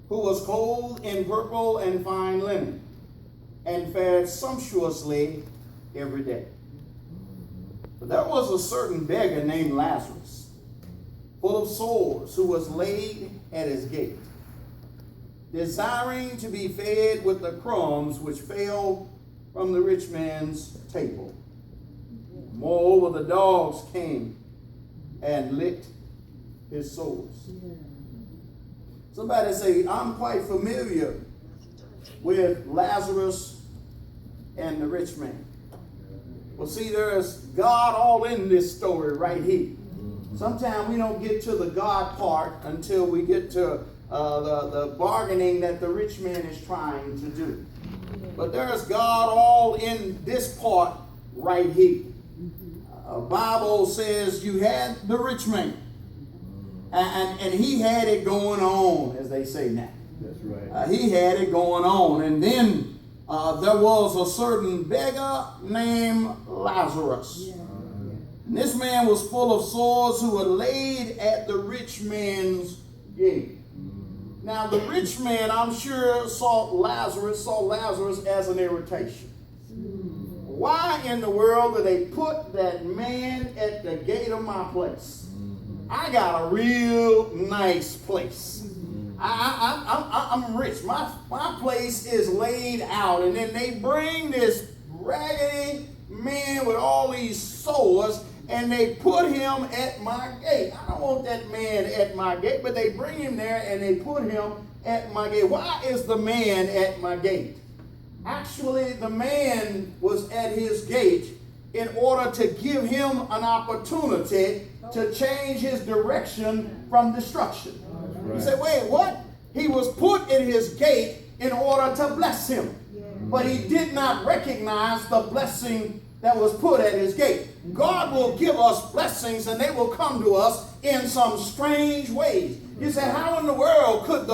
who was clothed in purple and fine linen, and fared sumptuously every day. But there was a certain beggar named Lazarus, full of sores, who was laid at his gate, desiring to be fed with the crumbs which fell from the rich man's table. Moreover, the dogs came and licked his sores. Somebody say, I'm quite familiar with Lazarus and the rich man. Well, see, there's God all in this story right here. Sometimes we don't get to the God part until we get to the bargaining that the rich man is trying to do. But there's God all in this part right here. Bible says you had the rich man. And he had it going on, as they say now. That's right. He had it going on. And then there was a certain beggar named Lazarus. Yeah. And this man was full of sores, who were laid at the rich man's gate. Now, the rich man, I'm sure, saw Lazarus as an irritation. Why in the world did they put that man at the gate of my place? I got a real nice place. I'm rich. My place is laid out. And then they bring this raggedy man with all these sores, and they put him at my gate. I don't want that man at my gate, but they bring him there and they put him at my gate. Why is the man at my gate? Actually, the man was at his gate in order to give him an opportunity to change his direction from destruction. Right. You say, wait, what? He was put at his gate in order to bless him. But he did not recognize the blessing that was put at his gate. God will give us blessings, and they will come to us in some strange ways. You say, how in the world could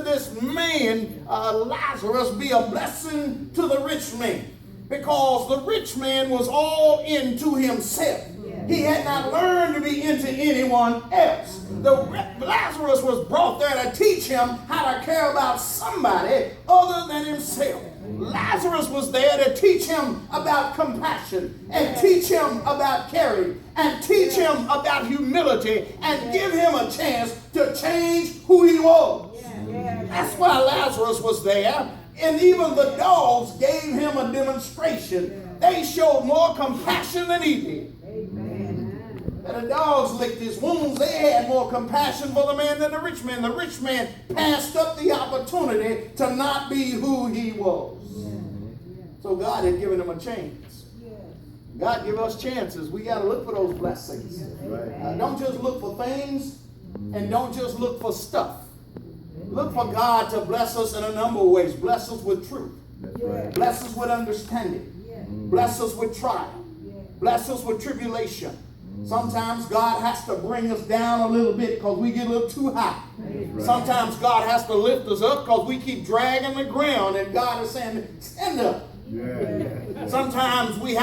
this man, Lazarus, be a blessing to the rich man? Because the rich man was all into himself. He had not learned to be into anyone else. Lazarus was brought there to teach him how to care about somebody other than himself. Lazarus was there to teach him about compassion, and teach him about caring, and teach him about humility, and give him a chance to change who he was. That's why Lazarus was there. And even the dogs gave him a demonstration. They showed more compassion than he did. And the dogs licked his wounds. They had more compassion for the man than the rich man. The rich man passed up the opportunity to not be who he was. So God had given him a chance. God give us chances. We got to look for those blessings. Don't just look for things, and don't just look for stuff. Look for God to bless us in a number of ways. Bless us with truth. Right. Bless us with understanding. Bless us with trial. Bless us with tribulation. Sometimes God has to bring us down a little bit because we get a little too high. Right. Sometimes God has to lift us up because we keep dragging the ground, and God is saying, stand up. Yeah. Sometimes we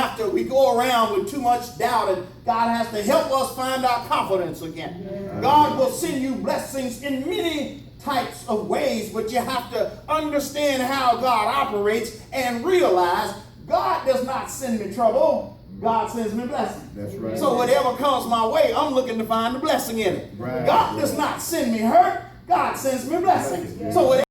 go around with too much doubt, and God has to help us find our confidence again. God will send you blessings in many types of ways, but you have to understand how God operates and realize God does not send me trouble. God sends me blessing. That's right. So whatever comes my way, I'm looking to find the blessing in it. Right. God does not send me hurt. God sends me blessings. So whatever